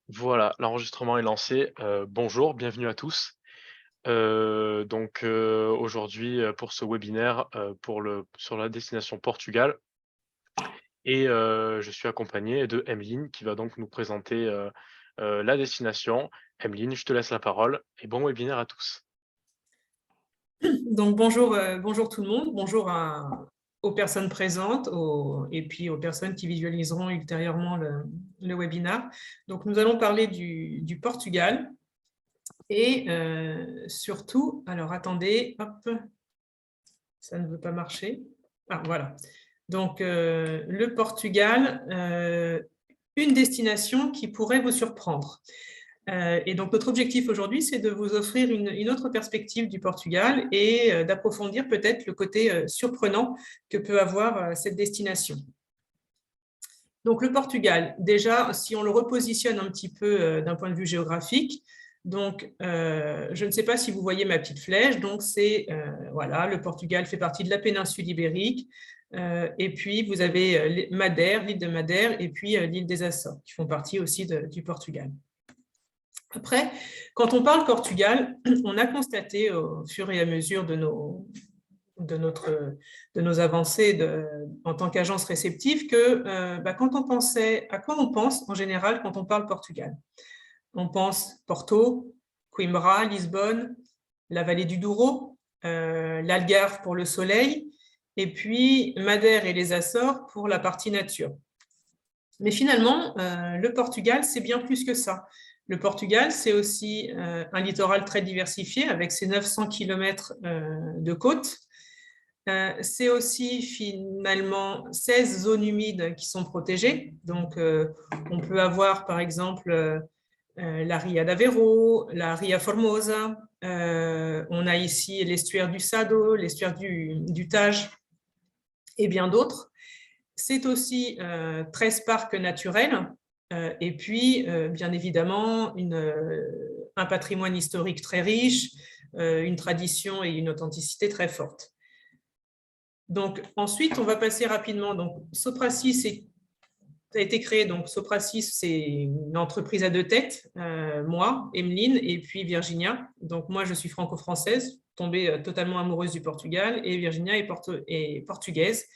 Voilà, l'enregistrement est lancé. Bonjour, bienvenue à tous. Aujourd'hui, pour ce webinaire, sur la destination Portugal je suis accompagné de Emeline qui va donc nous présenter, la destination. Emeline, je te laisse la parole et bon webinaire à tous. Donc bonjour, bonjour tout le monde, bonjour aux personnes présentes et puis aux personnes qui visualiseront ultérieurement le webinaire. Donc nous allons parler du Portugal et surtout, alors attendez, hop, ça ne veut pas marcher. Ah voilà. Donc le Portugal, une destination qui pourrait vous surprendre. Et donc, notre objectif aujourd'hui, c'est de vous offrir une autre perspective du Portugal et d'approfondir peut-être le côté surprenant que peut avoir cette destination. Donc, le Portugal, déjà, si on le repositionne un petit peu d'un point de vue géographique, donc, je ne sais pas si vous voyez ma petite flèche, donc c'est, voilà, le Portugal fait partie de la péninsule ibérique, et puis vous avez Madère, l'île de Madère, et puis l'île des Açores, qui font partie aussi du Portugal. Après, quand on parle Portugal, on a constaté au fur et à mesure de nos avancées en tant qu'agence réceptive que quand on pensait, à quoi on pense en général quand on parle Portugal? On pense Porto, Coimbra, Lisbonne, la vallée du Douro, l'Algarve pour le soleil, et puis Madère et les Açores pour la partie nature. Mais finalement, le Portugal, c'est bien plus que ça. Le Portugal, c'est aussi un littoral très diversifié avec ses 900 km de côte. C'est aussi finalement 16 zones humides qui sont protégées. Donc, on peut avoir par exemple la Ria d'Aveiro, la Ria Formosa. On a ici l'estuaire du Sado, l'estuaire du Tage et bien d'autres. C'est aussi 13 parcs naturels et puis, bien évidemment, un patrimoine historique très riche, une tradition et une authenticité très forte. Donc, ensuite, on va passer rapidement. Donc, Sopracis a été créé. Donc, Sopracis, c'est une entreprise à deux têtes, moi, Emeline, et puis Virginia. Donc, moi, je suis franco-française, tombée totalement amoureuse du Portugal, et Virginia est portugaise.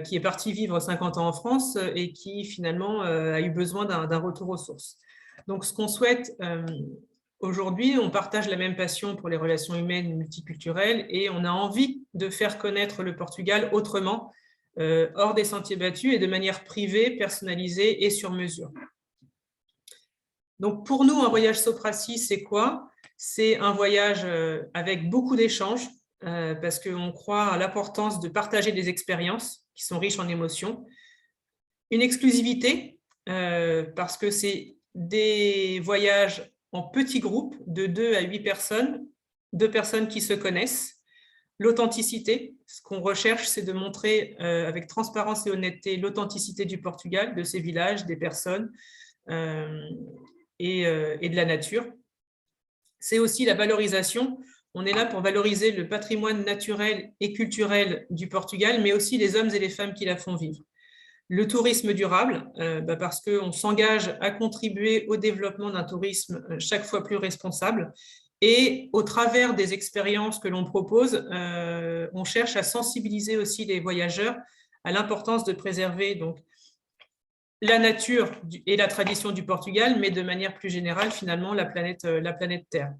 Qui est parti vivre 50 ans en France et qui finalement a eu besoin d'un retour aux sources. Donc, ce qu'on souhaite aujourd'hui, on partage la même passion pour les relations humaines multiculturelles et on a envie de faire connaître le Portugal autrement, hors des sentiers battus et de manière privée, personnalisée et sur mesure. Donc, pour nous, un voyage Sopracis, c'est quoi? C'est un voyage avec beaucoup d'échanges, parce qu'on croit à l'importance de partager des expériences qui sont riches en émotions. Une exclusivité, parce que c'est des voyages en petits groupes de 2 à 8 personnes, 2 personnes qui se connaissent. L'authenticité, ce qu'on recherche, c'est de montrer avec transparence et honnêteté l'authenticité du Portugal, de ses villages, des personnes et de la nature. C'est aussi la valorisation. On est là pour valoriser le patrimoine naturel et culturel du Portugal, mais aussi les hommes et les femmes qui la font vivre. Le tourisme durable, parce qu'on s'engage à contribuer au développement d'un tourisme chaque fois plus responsable. Et au travers des expériences que l'on propose, on cherche à sensibiliser aussi les voyageurs à l'importance de préserver donc, la nature et la tradition du Portugal, mais de manière plus générale, finalement, la planète Terre.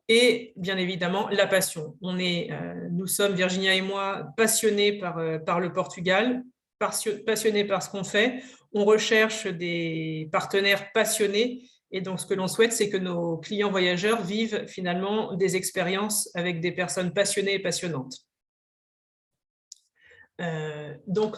Et bien évidemment, la passion. Nous sommes, Virginia et moi, passionnés par le Portugal, passionnés par ce qu'on fait. On recherche des partenaires passionnés. Et donc, ce que l'on souhaite, c'est que nos clients voyageurs vivent finalement des expériences avec des personnes passionnées et passionnantes. Donc,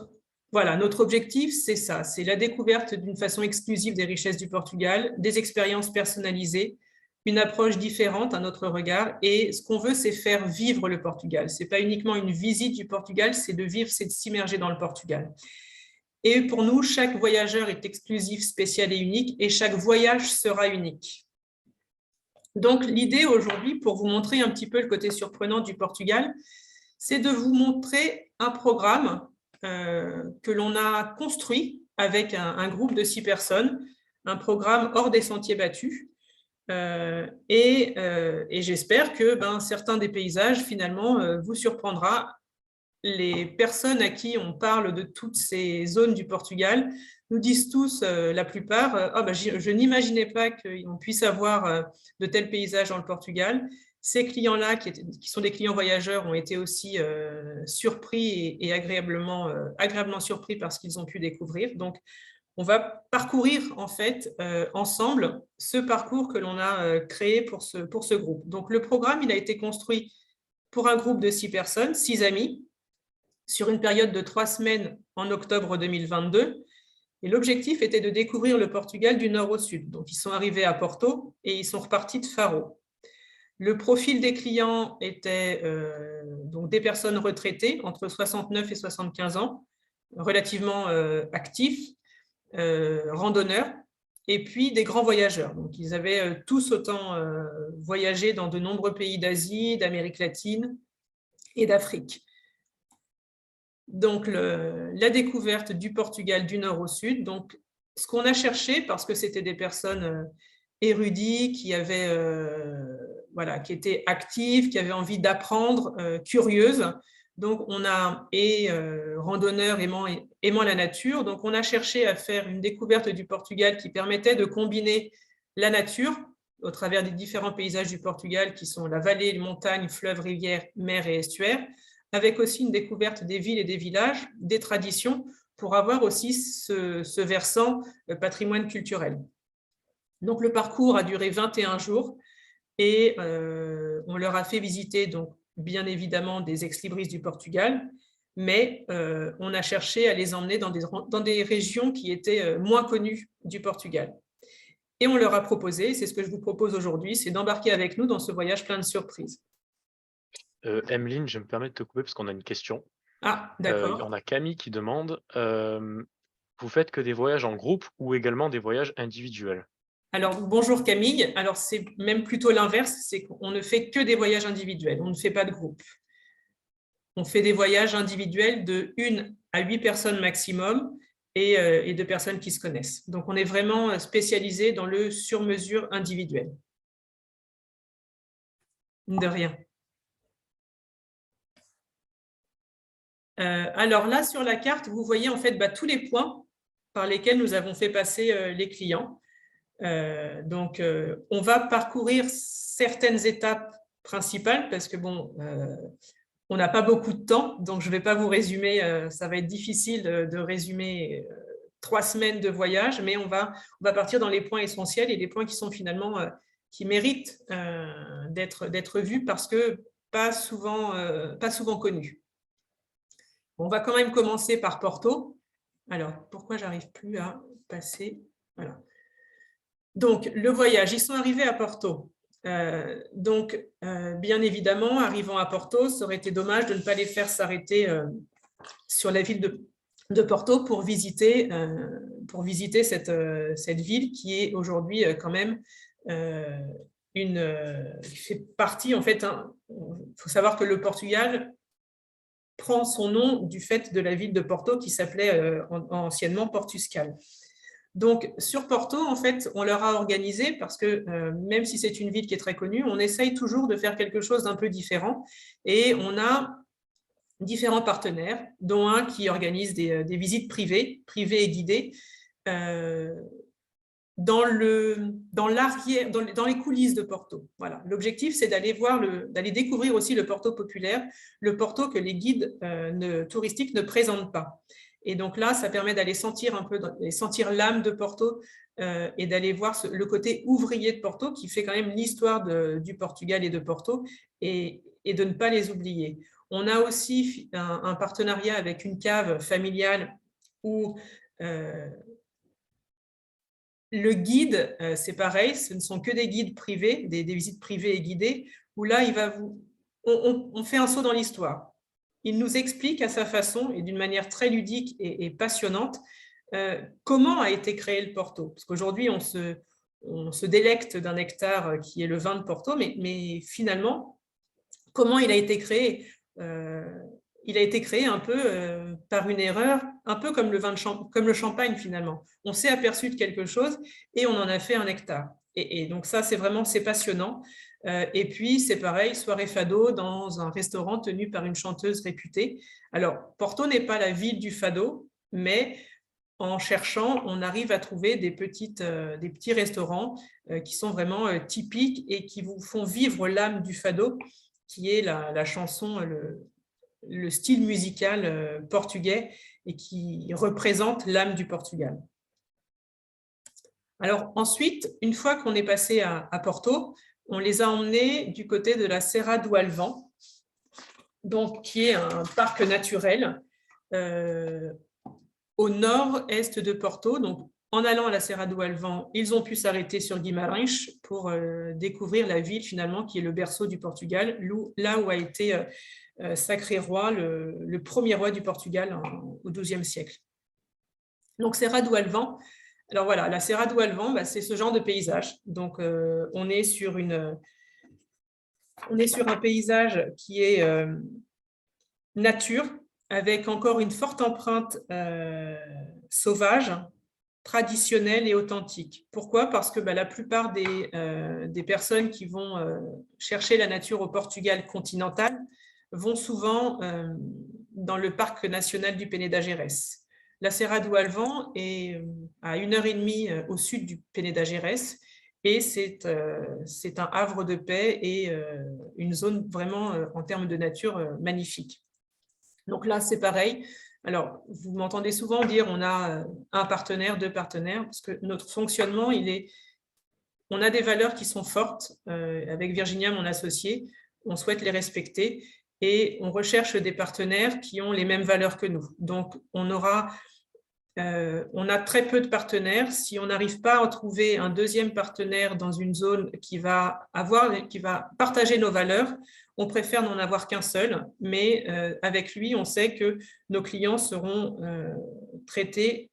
voilà, notre objectif, c'est ça, c'est la découverte d'une façon exclusive des richesses du Portugal, des expériences personnalisées, une approche différente, un autre regard, et ce qu'on veut, c'est faire vivre le Portugal. Ce n'est pas uniquement une visite du Portugal, c'est de vivre, c'est de s'immerger dans le Portugal. Et pour nous, chaque voyageur est exclusif, spécial et unique, et chaque voyage sera unique. Donc, l'idée aujourd'hui, pour vous montrer un petit peu le côté surprenant du Portugal, c'est de vous montrer un programme que l'on a construit avec un groupe de 6 personnes, un programme hors des sentiers battus. Et j'espère que certains des paysages, finalement, vous surprendra. Les personnes à qui on parle de toutes ces zones du Portugal nous disent tous, la plupart, oh, je n'imaginais pas qu'on puisse avoir de tels paysages dans le Portugal. Ces clients-là, qui sont des clients voyageurs, ont été aussi surpris et agréablement surpris par ce qu'ils ont pu découvrir. Donc, on va parcourir en fait ensemble ce parcours que l'on a créé pour ce groupe. Donc, le programme, il a été construit pour un groupe de 6 personnes, 6 amis, sur une période de 3 semaines en octobre 2022. Et l'objectif était de découvrir le Portugal du nord au sud. Donc, ils sont arrivés à Porto et ils sont repartis de Faro. Le profil des clients était donc des personnes retraitées entre 69 et 75 ans, relativement actifs, randonneurs, et puis des grands voyageurs. Donc, ils avaient tous autant voyagé dans de nombreux pays d'Asie, d'Amérique latine et d'Afrique. Donc, la découverte du Portugal du nord au sud. Donc, ce qu'on a cherché, parce que c'était des personnes érudits, qui étaient actives, qui avaient envie d'apprendre, curieuses. Donc, on a, randonneurs aimant la nature, donc on a cherché à faire une découverte du Portugal qui permettait de combiner la nature au travers des différents paysages du Portugal qui sont la vallée, les montagnes, fleuves, rivières, mers et estuaires, avec aussi une découverte des villes et des villages, des traditions, pour avoir aussi ce versant patrimoine culturel. Donc, le parcours a duré 21 jours et on leur a fait visiter, donc, bien évidemment, des ex-libris du Portugal, mais on a cherché à les emmener dans des régions qui étaient moins connues du Portugal. Et on leur a proposé, c'est ce que je vous propose aujourd'hui, c'est d'embarquer avec nous dans ce voyage plein de surprises. Emeline, je me permets de te couper parce qu'on a une question. Ah, d'accord. On a Camille qui demande, vous faites que des voyages en groupe ou également des voyages individuels? Alors, bonjour Camille. Alors, c'est même plutôt l'inverse, c'est qu'on ne fait que des voyages individuels, on ne fait pas de groupe. On fait des voyages individuels de 1 à 8 personnes maximum et de personnes qui se connaissent. Donc, on est vraiment spécialisé dans le sur-mesure individuel. De rien. Alors là, sur la carte, vous voyez en fait tous les points par lesquels nous avons fait passer les clients. Donc, on va parcourir certaines étapes principales parce que on n'a pas beaucoup de temps, donc je ne vais pas vous résumer, ça va être difficile de résumer 3 semaines de voyage, mais on va partir dans les points essentiels et les points qui sont finalement, qui méritent d'être vus parce que pas souvent connus. On va quand même commencer par Porto. Alors, pourquoi je n'arrive plus à passer? Voilà. Donc, le voyage, ils sont arrivés à Porto. Bien évidemment, arrivant à Porto, ça aurait été dommage de ne pas les faire s'arrêter sur la ville de Porto pour visiter cette ville qui est aujourd'hui quand même qui fait partie, en fait, il faut savoir que le Portugal prend son nom du fait de la ville de Porto qui s'appelait anciennement Portugal. Donc, sur Porto, en fait, on leur a organisé, parce que même si c'est une ville qui est très connue, on essaye toujours de faire quelque chose d'un peu différent. Et on a différents partenaires, dont un qui organise des visites privées et guidées, dans les coulisses de Porto. Voilà. L'objectif, c'est d'aller découvrir aussi le Porto populaire, le Porto que les guides touristiques ne présentent pas. Et donc là, ça permet d'aller sentir l'âme de Porto et d'aller voir le côté ouvrier de Porto qui fait quand même l'histoire du Portugal et de Porto et de ne pas les oublier. On a aussi un partenariat avec une cave familiale où le guide, c'est pareil, ce ne sont que des guides privés, des visites privées et guidées, où là, on fait un saut dans l'histoire. Il nous explique à sa façon et d'une manière très ludique et passionnante comment a été créé le Porto. Parce qu'aujourd'hui, on se délecte d'un nectar qui est le vin de Porto, mais finalement, comment il a été créé il a été créé un peu par une erreur, un peu comme comme le champagne finalement. On s'est aperçu de quelque chose et on en a fait un nectar. Et donc ça, c'est passionnant. Et puis, c'est pareil, soirée fado dans un restaurant tenu par une chanteuse réputée. Alors, Porto n'est pas la ville du fado, mais en cherchant, on arrive à trouver des petits restaurants qui sont vraiment typiques et qui vous font vivre l'âme du fado, qui est la chanson, le style musical portugais et qui représente l'âme du Portugal. Alors ensuite, une fois qu'on est passé à Porto, on les a emmenés du côté de la Serra do Alvão, donc, qui est un parc naturel au nord-est de Porto. Donc, en allant à la Serra do Alvão, ils ont pu s'arrêter sur Guimarães pour découvrir la ville finalement qui est le berceau du Portugal, là où a été sacré roi, le premier roi du Portugal au XIIe siècle. Donc, Serra do Alvão. Alors voilà, la Serra do Alvão, c'est ce genre de paysage. Donc, on est sur un paysage qui est nature, avec encore une forte empreinte sauvage, traditionnelle et authentique. Pourquoi? Parce que la plupart des personnes qui vont chercher la nature au Portugal continental vont souvent dans le parc national du Peneda Gerês. La Serra do Alvão est à 1h30 au sud du Peneda Gerês et c'est un havre de paix et une zone vraiment, en termes de nature, magnifique. Donc là, c'est pareil. Alors, vous m'entendez souvent dire on a un partenaire, deux partenaires, parce que notre fonctionnement, on a des valeurs qui sont fortes. Avec Virginia, mon associée, on souhaite les respecter et on recherche des partenaires qui ont les mêmes valeurs que nous. Donc, on a très peu de partenaires. Si on n'arrive pas à trouver un deuxième partenaire dans une zone qui va partager nos valeurs, on préfère n'en avoir qu'un seul, mais avec lui, on sait que nos clients seront traités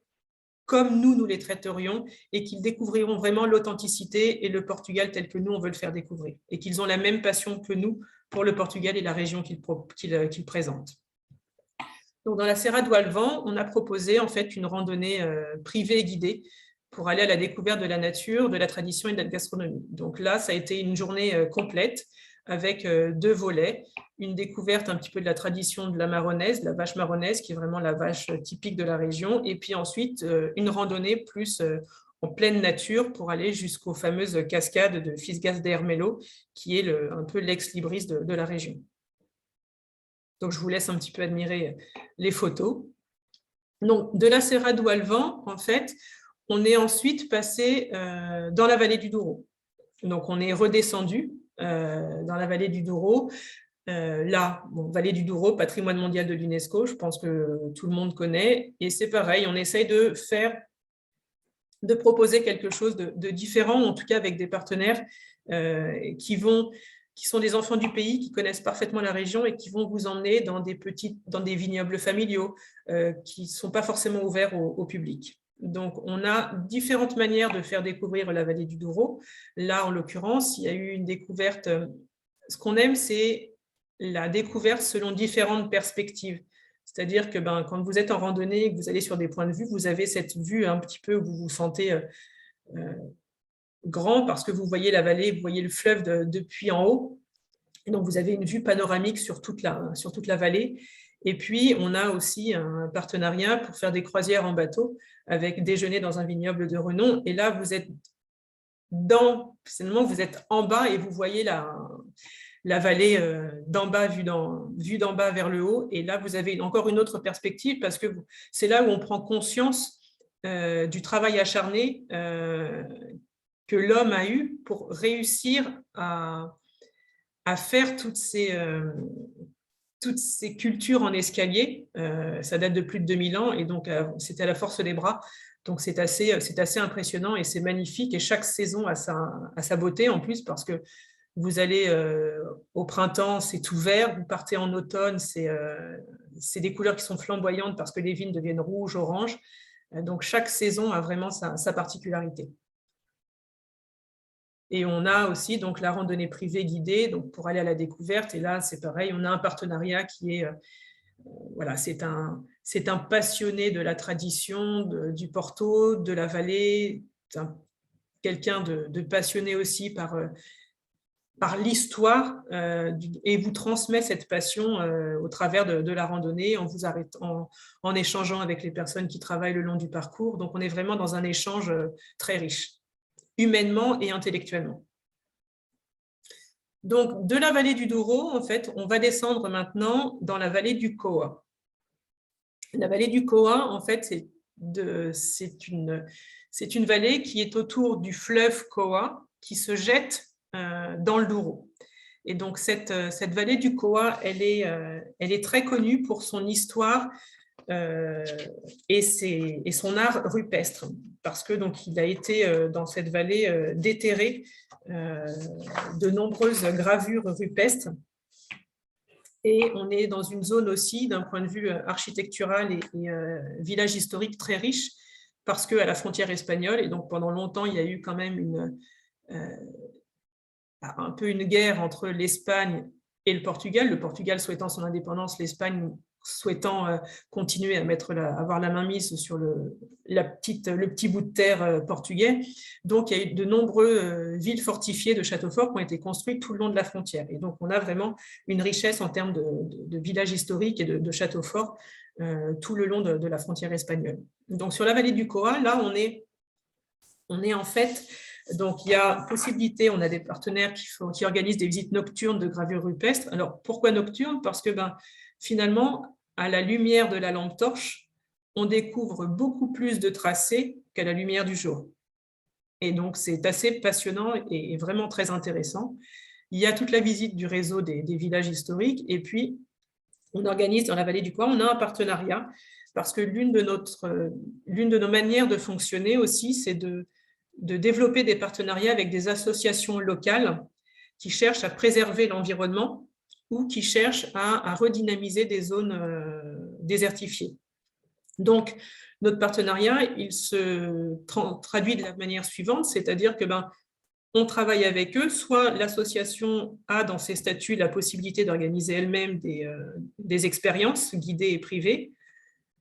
comme nous les traiterions et qu'ils découvriront vraiment l'authenticité et le Portugal tel que nous, on veut le faire découvrir et qu'ils ont la même passion que nous pour le Portugal et la région qu'ils présentent. Donc, dans la Serra do Alvão, on a proposé en fait une randonnée privée et guidée pour aller à la découverte de la nature, de la tradition et de la gastronomie. Donc là, ça a été une journée complète avec 2 volets, une découverte un petit peu de la tradition de la marronnaise, de la vache marronnaise, qui est vraiment la vache typique de la région, et puis ensuite une randonnée plus en pleine nature pour aller jusqu'aux fameuses cascades de Fisgas de Hermelo, qui est un peu l'ex-libris de la région. Donc, je vous laisse un petit peu admirer les photos. Donc, de la Serra do Alvão, en fait, on est ensuite passé dans la vallée du Douro. Donc, on est redescendu dans la vallée du Douro. Vallée du Douro, patrimoine mondial de l'UNESCO, je pense que tout le monde connaît. Et c'est pareil, on essaye de proposer quelque chose de différent, en tout cas avec des partenaires qui sont des enfants du pays, qui connaissent parfaitement la région et qui vont vous emmener dans des vignobles familiaux qui ne sont pas forcément ouverts au public. Donc, on a différentes manières de faire découvrir la vallée du Douro. Là, en l'occurrence, il y a eu une découverte. Ce qu'on aime, c'est la découverte selon différentes perspectives. C'est-à-dire que quand vous êtes en randonnée et que vous allez sur des points de vue, vous avez cette vue un petit peu où vous vous sentez grand parce que vous voyez la vallée, vous voyez le fleuve depuis en haut. Et donc, vous avez une vue panoramique sur toute la vallée. Et puis, on a aussi un partenariat pour faire des croisières en bateau avec déjeuner dans un vignoble de renom. Et là, vous êtes vous êtes en bas et vous voyez la vallée d'en bas, vue d'en bas vers le haut. Et là, vous avez encore une autre perspective parce que c'est là où on prend conscience du travail acharné que l'homme a eu pour réussir à faire toutes ces cultures en escalier. Ça date de plus de 2000 ans et donc c'était à la force des bras. Donc c'est assez impressionnant et c'est magnifique. Et chaque saison a sa beauté en plus parce que vous allez au printemps, c'est tout vert. Vous partez en automne, c'est des couleurs qui sont flamboyantes parce que les vignes deviennent rouges, oranges. Donc chaque saison a vraiment sa particularité. Et on a aussi donc la randonnée privée guidée donc pour aller à la découverte. Et là, c'est pareil, on a un partenariat qui est Voilà, c'est un passionné de la tradition, du Porto, de la vallée, quelqu'un de passionné aussi par l'histoire et vous transmet cette passion au travers de la randonnée en vous arrêtant, en échangeant avec les personnes qui travaillent le long du parcours. Donc, on est vraiment dans un échange très riche, humainement et intellectuellement. Donc, de la vallée du Douro, en fait, on va descendre maintenant dans la vallée du Coa. La vallée du Coa, en fait, c'est une vallée qui est autour du fleuve Coa qui se jette dans le Douro. Et donc, cette vallée du Coa, elle est très connue pour son histoire et son art rupestre, parce que donc il a été dans cette vallée déterré de nombreuses gravures rupestres. Et on est dans une zone aussi, d'un point de vue architectural et village historique très riche, parce qu'à la frontière espagnole, et donc pendant longtemps, il y a eu quand même un peu une guerre entre l'Espagne et le Portugal souhaitant son indépendance, l'Espagne souhaitant continuer à avoir la main mise sur le petit bout de terre portugais. Donc, il y a eu de nombreuses villes fortifiées de châteaux forts qui ont été construites tout le long de la frontière. Et donc, on a vraiment une richesse en termes de villages historiques et de châteaux forts tout le long de la frontière espagnole. Donc, sur la vallée du Coa, là, on est en fait... Donc, il y a possibilité, on a des partenaires qui organisent des visites nocturnes de gravures rupestres. Alors, pourquoi nocturnes? Parce que finalement, à la lumière de la lampe torche, on découvre beaucoup plus de tracés qu'à la lumière du jour. Et donc, c'est assez passionnant et vraiment très intéressant. Il y a toute la visite du réseau des villages historiques. Et puis, on organise dans la vallée du Coa, on a un partenariat parce que l'une de nos manières de fonctionner aussi, c'est de développer des partenariats avec des associations locales qui cherchent à préserver l'environnement ou qui cherchent à redynamiser des zones désertifiées. Donc, notre partenariat, il se traduit de la manière suivante, c'est-à-dire que on travaille avec eux, soit l'association a dans ses statuts la possibilité d'organiser elle-même des expériences guidées et privées,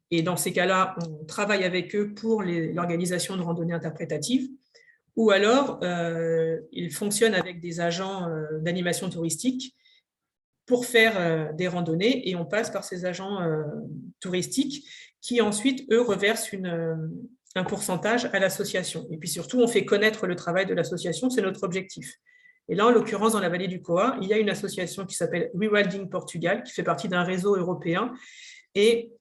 et dans ces cas-là, on travaille avec eux pour l'organisation de randonnées interprétatives, ou alors ils fonctionnent avec des agents d'animation touristique pour faire des randonnées, et on passe par ces agents touristiques qui ensuite, eux, reversent un pourcentage à l'association. Et puis surtout, on fait connaître le travail de l'association, c'est notre objectif. Et là, en l'occurrence, dans la vallée du Coa, il y a une association qui s'appelle Rewilding Portugal, qui fait partie d'un réseau européen et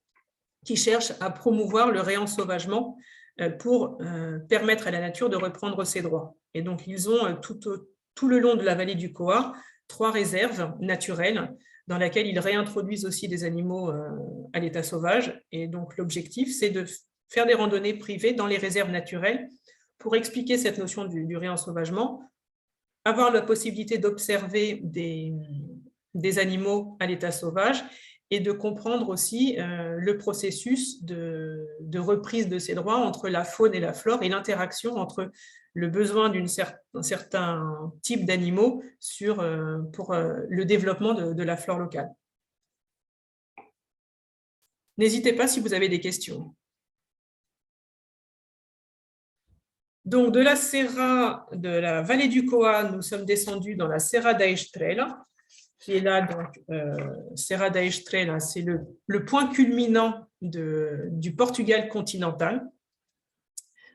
qui cherche à promouvoir le réensauvagement pour permettre à la nature de reprendre ses droits. Et donc, ils ont tout le long de la vallée du Coa 3 réserves naturelles dans lesquelles ils réintroduisent aussi des animaux à l'état sauvage. Et donc, l'objectif, c'est de faire des randonnées privées dans les réserves naturelles pour expliquer cette notion du réensauvagement, avoir la possibilité d'observer des animaux à l'état sauvage et de comprendre aussi le processus de reprise de ces droits entre la faune et la flore et l'interaction entre le besoin d'un certain type d'animaux pour le développement de la flore locale. N'hésitez pas si vous avez des questions. Donc, de la Serra de la vallée du Coa, nous sommes descendus dans la Serra da Estrela, qui est là, donc, Serra da Estrela, c'est le point culminant du Portugal continental.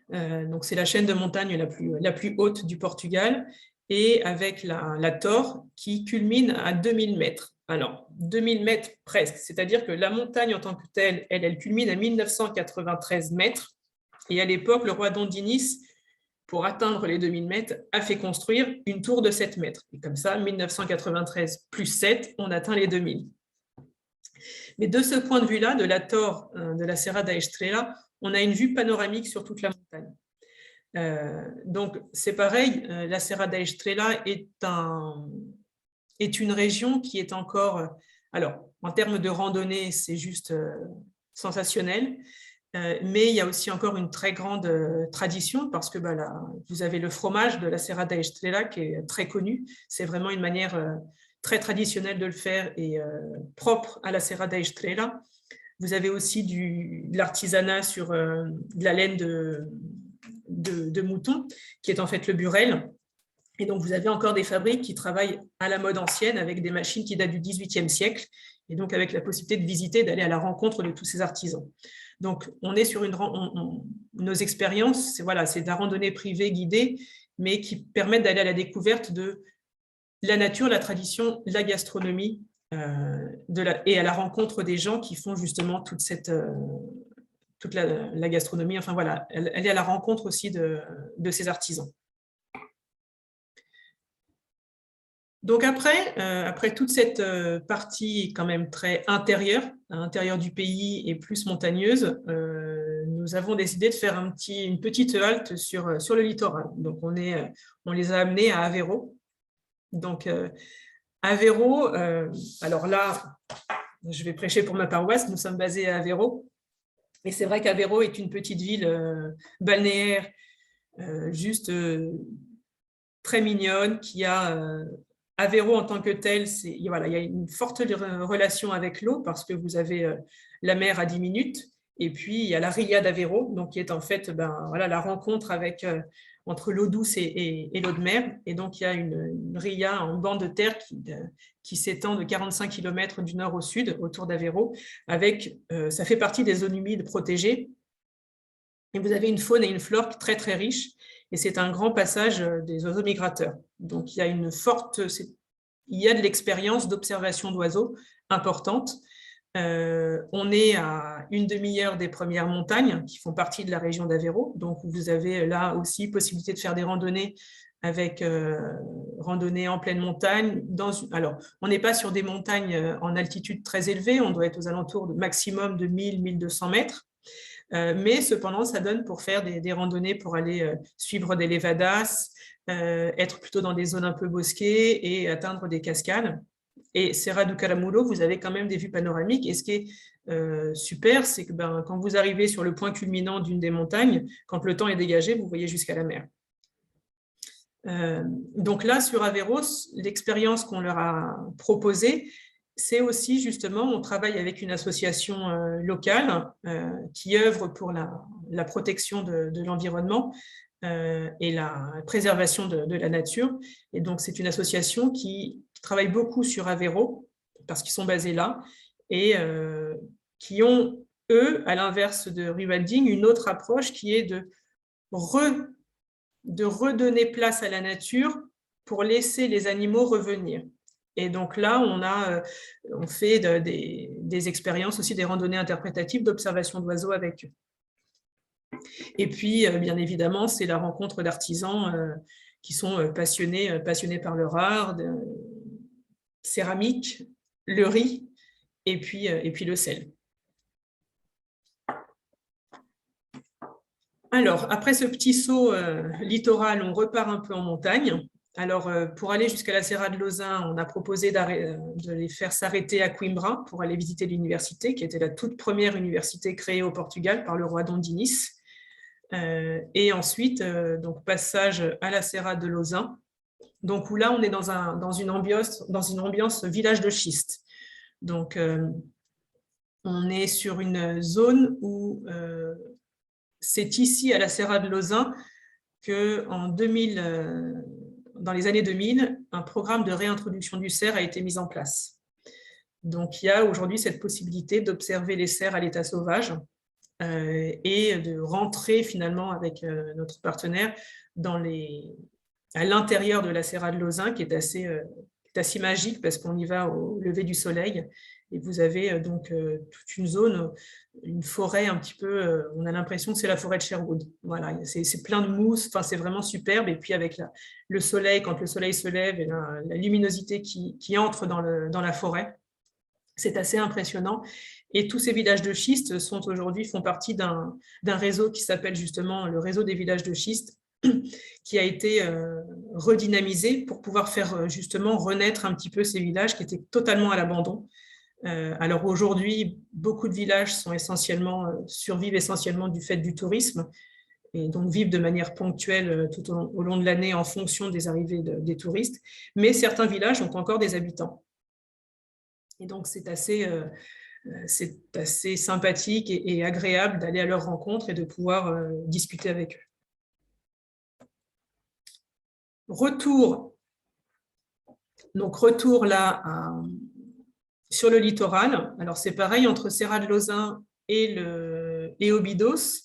Donc, c'est la chaîne de montagnes la plus haute du Portugal, et avec la Torre qui culmine à 2000 mètres. Alors, 2000 mètres presque, c'est-à-dire que la montagne en tant que telle, elle culmine à 1993 mètres, et à l'époque, le roi Dondinis, pour atteindre les 2000 mètres, a fait construire une tour de 7 mètres. Et comme ça, 1993 plus 7, on atteint les 2000. Mais de ce point de vue-là, de la Torre de la Serra da Estrela, on a une vue panoramique sur toute la montagne. Donc, c'est pareil, la Serra da Estrela est une région qui est encore... alors, en termes de randonnée, c'est juste sensationnel. Mais il y a aussi encore une très grande tradition parce que vous avez le fromage de la Serra da Estrela qui est très connu. C'est vraiment une manière très traditionnel de le faire et propre à la Serra da Estrela. Vous avez aussi de l'artisanat sur de la laine de mouton, qui est en fait le burel. Et donc, vous avez encore des fabriques qui travaillent à la mode ancienne avec des machines qui datent du XVIIIe siècle et donc avec la possibilité de visiter, d'aller à la rencontre de tous ces artisans. Donc, on est sur nos expériences, c'est de la randonnée privée guidée, mais qui permettent d'aller à la découverte de la nature, la tradition, la gastronomie et à la rencontre des gens qui font justement toute la gastronomie. Enfin voilà, elle est à la rencontre aussi de ces artisans. Donc après toute cette partie quand même très intérieure, à l'intérieur du pays et plus montagneuse, nous avons décidé de faire une petite halte sur le littoral. Donc on les a amenés à Aveiro. Donc Aveiro, alors là, je vais prêcher pour ma paroisse, nous sommes basés à Aveiro. Et c'est vrai qu'Aveiro est une petite ville balnéaire, juste très mignonne, qui a... Aveiro en tant que tel, il y a une forte relation avec l'eau parce que vous avez la mer à 10 minutes et puis il y a la Ria d'Aveiro, donc qui est en fait la rencontre entre l'eau douce et l'eau de mer. Et donc il y a une Ria en bande de terre qui s'étend de 45 km du nord au sud autour d'Aveiro. Ça fait partie des zones humides protégées. Et vous avez une faune et une flore très très riches. Et c'est un grand passage des oiseaux migrateurs. Donc, il y a de l'expérience d'observation d'oiseaux importante. On est à une demi-heure des premières montagnes qui font partie de la région d'Aveiro. Donc, vous avez là aussi possibilité de faire des randonnées avec randonnées en pleine montagne. Alors, on n'est pas sur des montagnes en altitude très élevée. On doit être aux alentours de maximum de 1000-1200 mètres. Mais cependant, ça donne pour faire des randonnées pour aller suivre des levadas, être plutôt dans des zones un peu bosquées et atteindre des cascades. Et Serra do Caramulo, vous avez quand même des vues panoramiques. Et ce qui est super, c'est que quand vous arrivez sur le point culminant d'une des montagnes, quand le temps est dégagé, vous voyez jusqu'à la mer. Donc là, sur Aveiro, l'expérience qu'on leur a proposée, c'est aussi justement, on travaille avec une association locale qui œuvre pour la protection de l'environnement et la préservation de la nature. Et donc, c'est une association qui travaille beaucoup sur Aveiro, parce qu'ils sont basés là, et qui ont, eux, à l'inverse de Rewilding, une autre approche qui est de redonner place à la nature pour laisser les animaux revenir. Et donc là, on fait des expériences aussi, des randonnées interprétatives d'observation d'oiseaux avec eux. Et puis, bien évidemment, c'est la rencontre d'artisans qui sont passionnés par leur art, céramique, le riz et puis le sel. Alors, après ce petit saut littoral, on repart un peu en montagne. Alors, pour aller jusqu'à la Serra de Lausanne, on a proposé de les faire s'arrêter à Coimbra pour aller visiter l'université, qui était la toute première université créée au Portugal par le roi Dom Dinis. Et ensuite, donc, passage à la Serra de Lausanne, donc où là, on est dans une ambiance village de schiste. Donc, on est sur une zone où c'est ici, à la Serra de Lausanne, qu'en 2000... dans les années 2000, un programme de réintroduction du cerf a été mis en place. Donc, il y a aujourd'hui cette possibilité d'observer les cerfs à l'état sauvage et de rentrer finalement avec notre partenaire à l'intérieur de la Serra de Lausanne, qui est assez magique parce qu'on y va au lever du soleil. Et vous avez donc toute une zone, une forêt un petit peu, on a l'impression que c'est la forêt de Sherwood. Voilà, c'est plein de mousse, enfin, c'est vraiment superbe. Et puis avec le soleil, quand le soleil se lève et la luminosité qui entre dans la forêt, c'est assez impressionnant. Et tous ces villages de schiste font partie d'un réseau qui s'appelle justement le réseau des villages de schiste, qui a été redynamisé pour pouvoir faire justement renaître un petit peu ces villages qui étaient totalement à l'abandon. Alors aujourd'hui, beaucoup de villages survivent essentiellement du fait du tourisme et donc vivent de manière ponctuelle tout au long de l'année en fonction des arrivées des touristes. Mais certains villages ont encore des habitants. Et donc, c'est assez sympathique et agréable d'aller à leur rencontre et de pouvoir discuter avec eux. Retour là sur le littoral. Alors, c'est pareil entre Serra de Lausanne et Óbidos.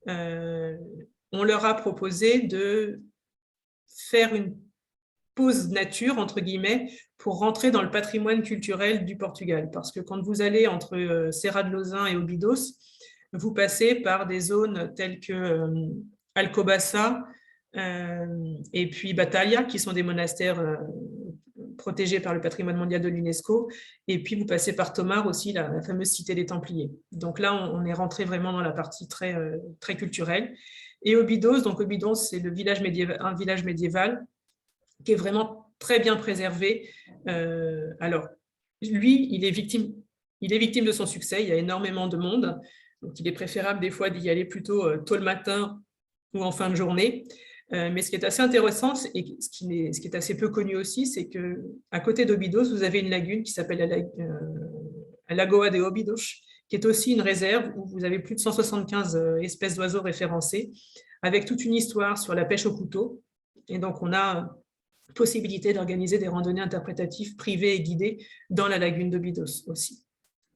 On leur a proposé de faire une pause nature, entre guillemets, pour rentrer dans le patrimoine culturel du Portugal. Parce que quand vous allez entre Serra de Lausanne et Óbidos, vous passez par des zones telles que Alcobaça et puis Batalha, qui sont des monastères protégés par le patrimoine mondial de l'UNESCO. Et puis, vous passez par Tomar aussi, la fameuse cité des Templiers. Donc là, on est rentré vraiment dans la partie très, très culturelle. Et Óbidos, donc Óbidos, c'est un village médiéval qui est vraiment très bien préservé. Alors, lui, il est victime de son succès. Il y a énormément de monde. Donc, il est préférable des fois d'y aller plutôt tôt le matin ou en fin de journée. Mais ce qui est assez intéressant et ce qui est assez peu connu aussi, c'est qu'à côté d'Óbidos, vous avez une lagune qui s'appelle la Lagoa de Óbidos, qui est aussi une réserve où vous avez plus de 175 espèces d'oiseaux référencées, avec toute une histoire sur la pêche au couteau. Et donc, on a possibilité d'organiser des randonnées interprétatives privées et guidées dans la lagune d'Óbidos aussi,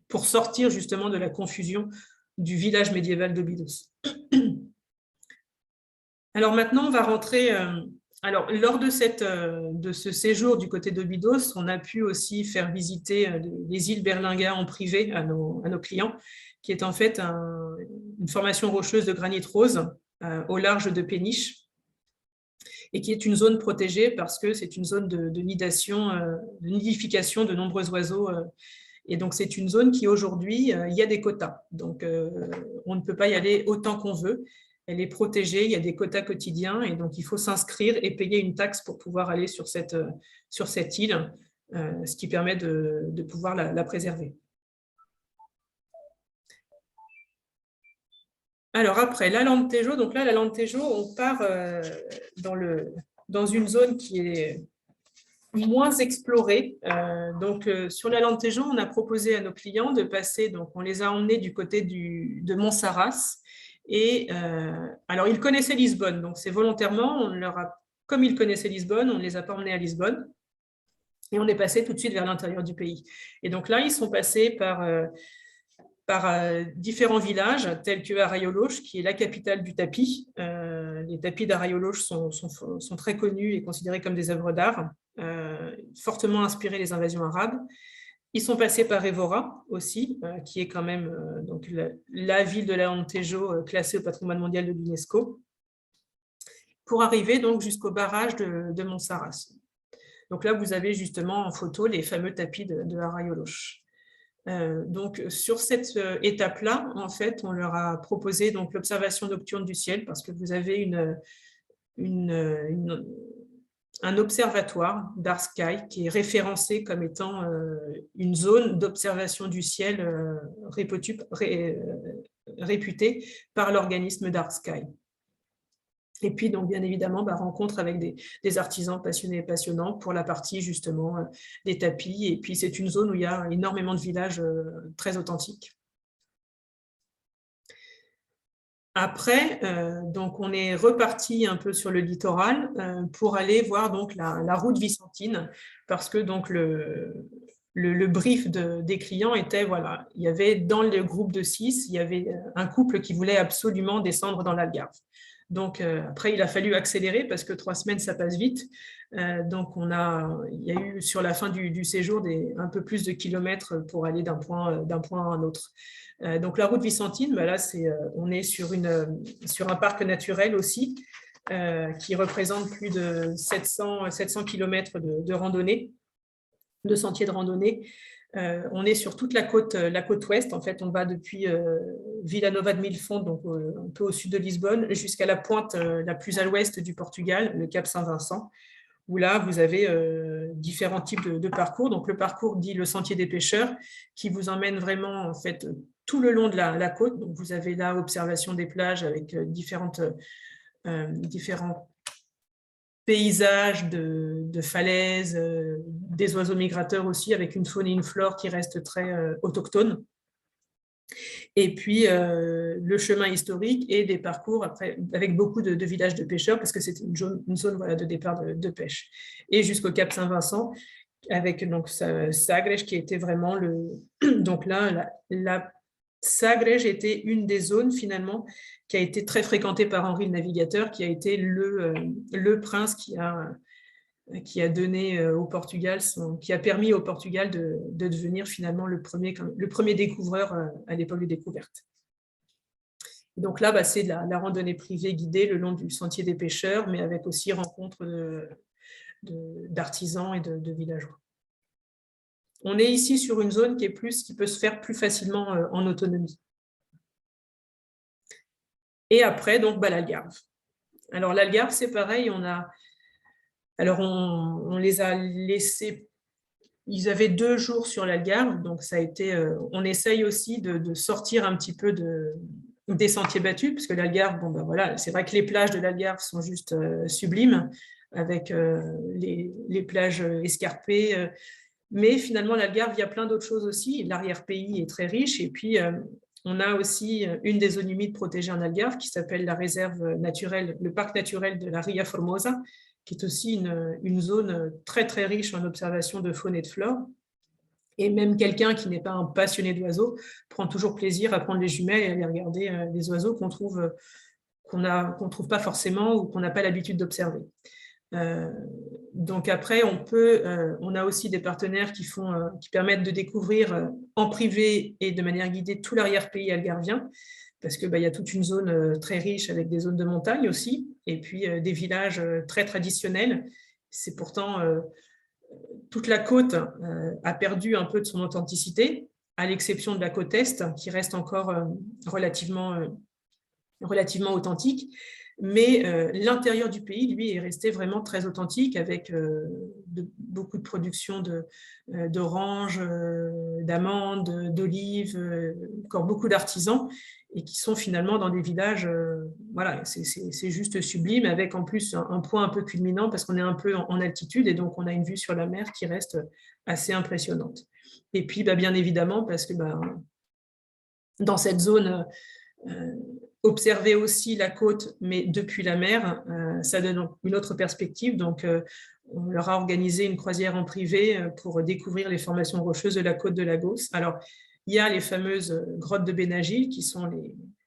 pour sortir justement de la confusion du village médiéval d'Óbidos. Alors maintenant, on va rentrer... Alors, lors de ce séjour du côté d'Óbidos, on a pu aussi faire visiter les îles Berlinga en privé à nos clients, qui est en fait une formation rocheuse de granit rose au large de Péniche, et qui est une zone protégée parce que c'est une zone de nidification de nombreux oiseaux. Et donc, c'est une zone qui, aujourd'hui, il y a des quotas. Donc, on ne peut pas y aller autant qu'on veut. Elle est protégée, il y a des quotas quotidiens, et donc il faut s'inscrire et payer une taxe pour pouvoir aller sur cette île, ce qui permet de pouvoir la préserver. Alors après, l'Alentejo, donc là, l'Alentejo, on part dans une zone qui est moins explorée. Sur l'Alentejo, on a proposé à nos clients de passer, donc on les a emmenés du côté de Monsaraz. Et alors, ils connaissaient Lisbonne, donc c'est volontairement, comme ils connaissaient Lisbonne, on ne les a pas emmenés à Lisbonne. Et on est passé tout de suite vers l'intérieur du pays. Et donc là, ils sont passés par différents villages, tels que Arraiolo-Lage, qui est la capitale du tapis. Les tapis d'Arraiolo-Lage sont très connus et considérés comme des œuvres d'art, fortement inspirés des invasions arabes. Ils sont passés par Évora aussi, qui est quand même donc la ville de l'Alentejo classée au patrimoine mondial de l'UNESCO, pour arriver donc jusqu'au barrage de Monsaraz. Donc là, vous avez justement en photo les fameux tapis de Arraiolo-Lage. Donc sur cette étape-là, en fait, on leur a proposé donc l'observation nocturne du ciel, parce que vous avez un observatoire Dark Sky qui est référencé comme étant une zone d'observation du ciel réputée par l'organisme Dark Sky. Et puis, donc, bien évidemment, rencontre avec des artisans passionnés et passionnants pour la partie, justement, des tapis. Et puis, c'est une zone où il y a énormément de villages très authentiques. Après, donc on est reparti un peu sur le littoral pour aller voir donc la route Vicentine, parce que donc le brief des clients était, voilà, il y avait dans le groupe de 6, il y avait un couple qui voulait absolument descendre dans l'Algarve. Donc après, il a fallu accélérer parce que 3 semaines, ça passe vite. Donc il y a eu sur la fin du séjour un peu plus de kilomètres pour aller d'un point à un autre. Donc la route Vicentine, là, on est sur un parc naturel aussi, qui représente plus de 700 km de randonnée, de sentiers de randonnée. On est sur toute la côte ouest. En fait, on va depuis Vila Nova de Milfonte, donc un peu au sud de Lisbonne, jusqu'à la pointe la plus à l'ouest du Portugal, le Cap Saint-Vincent, où là, vous avez différents types de parcours. Donc, le parcours dit le sentier des pêcheurs, qui vous emmène vraiment, en fait, tout le long de la côte. Donc, vous avez là observation des plages avec différents paysages de falaises, des oiseaux migrateurs aussi, avec une faune et une flore qui restent très autochtones. Et puis, le chemin historique et des parcours après, avec beaucoup de villages de pêcheurs, parce que c'est une zone voilà, de départ de pêche. Et jusqu'au Cap Saint-Vincent, avec donc Sagres, qui était vraiment le... Donc là, la Sagres était une des zones, finalement, qui a été très fréquentée par Henri le Navigateur, qui a été le prince qui a donné au Portugal, qui a permis au Portugal de devenir finalement le premier découvreur à l'époque de découverte. Donc là, c'est de la randonnée privée guidée le long du sentier des pêcheurs, mais avec aussi rencontre d'artisans et de villageois. On est ici sur une zone qui peut se faire plus facilement en autonomie. Et après, donc, l'Algarve. Alors, l'Algarve, c'est pareil, on les a laissés, ils avaient 2 jours sur l'Algarve, donc ça a été, on essaye aussi de sortir un petit peu des sentiers battus, parce que l'Algarve, voilà, c'est vrai que les plages de l'Algarve sont juste sublimes, avec les plages escarpées, mais finalement, l'Algarve, il y a plein d'autres choses aussi. L'arrière-pays est très riche. Et puis, on a aussi une des zones humides protégées en Algarve qui s'appelle la réserve naturelle, le parc naturel de la Ria Formosa, qui est aussi une zone très, très riche en observation de faune et de flore. Et même quelqu'un qui n'est pas un passionné d'oiseaux prend toujours plaisir à prendre les jumelles et à aller regarder les oiseaux qu'on trouve pas forcément ou qu'on n'a pas l'habitude d'observer. Donc après, on a aussi des partenaires qui permettent de découvrir en privé et de manière guidée tout l'arrière-pays algarvien, parce que y a toute une zone très riche avec des zones de montagne aussi, et puis des villages très traditionnels. C'est pourtant toute la côte a perdu un peu de son authenticité, à l'exception de la côte est, qui reste encore relativement authentique. Mais l'intérieur du pays, lui, est resté vraiment très authentique avec beaucoup de production d'oranges, d'amandes, d'olives, encore beaucoup d'artisans et qui sont finalement dans des villages, voilà, c'est juste sublime, avec en plus un point un peu culminant parce qu'on est un peu en altitude et donc on a une vue sur la mer qui reste assez impressionnante. Et puis, bien évidemment, parce que dans cette zone, observer aussi la côte, mais depuis la mer, ça donne une autre perspective. Donc, on leur a organisé une croisière en privé pour découvrir les formations rocheuses de la côte de Lagos. Alors, il y a les fameuses grottes de Benagil, qui sont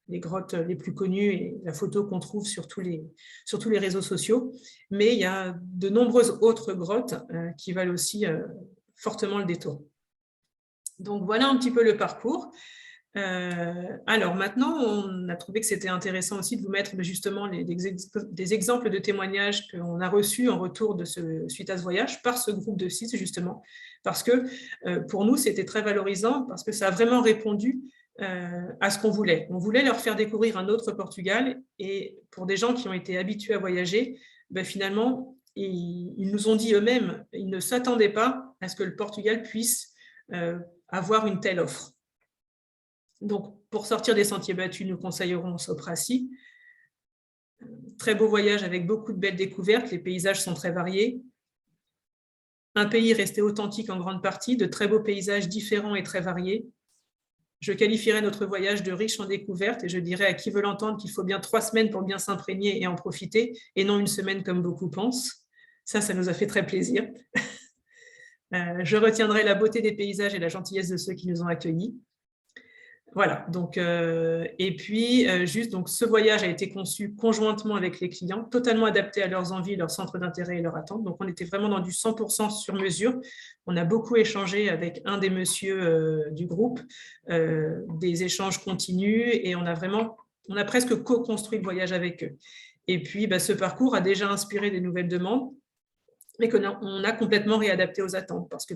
les grottes les plus connues et la photo qu'on trouve sur tous les réseaux sociaux. Mais il y a de nombreuses autres grottes qui valent aussi fortement le détour. Donc, voilà un petit peu le parcours. Alors maintenant, on a trouvé que c'était intéressant aussi de vous mettre justement des exemples de témoignages qu'on a reçus en retour suite à ce voyage par ce groupe de 6 justement, parce que pour nous, c'était très valorisant parce que ça a vraiment répondu à ce qu'on voulait. On voulait leur faire découvrir un autre Portugal et pour des gens qui ont été habitués à voyager, finalement, ils nous ont dit eux-mêmes, ils ne s'attendaient pas à ce que le Portugal puisse avoir une telle offre. Donc, pour sortir des sentiers battus, nous conseillerons Sopraci. Très beau voyage avec beaucoup de belles découvertes. Les paysages sont très variés. Un pays resté authentique en grande partie, de très beaux paysages différents et très variés. Je qualifierais notre voyage de riche en découvertes et je dirais à qui veut l'entendre qu'il faut bien 3 semaines pour bien s'imprégner et en profiter et non 1 semaine comme beaucoup pensent. Ça nous a fait très plaisir. Je retiendrai la beauté des paysages et la gentillesse de ceux qui nous ont accueillis. Voilà, donc, et puis juste, donc, ce voyage a été conçu conjointement avec les clients, totalement adapté à leurs envies, leurs centres d'intérêt et leurs attentes. Donc, on était vraiment dans du 100% sur mesure. On a beaucoup échangé avec un des messieurs du groupe, des échanges continus et on a presque co-construit le voyage avec eux. Et puis, ce parcours a déjà inspiré des nouvelles demandes, mais qu'on a complètement réadapté aux attentes parce que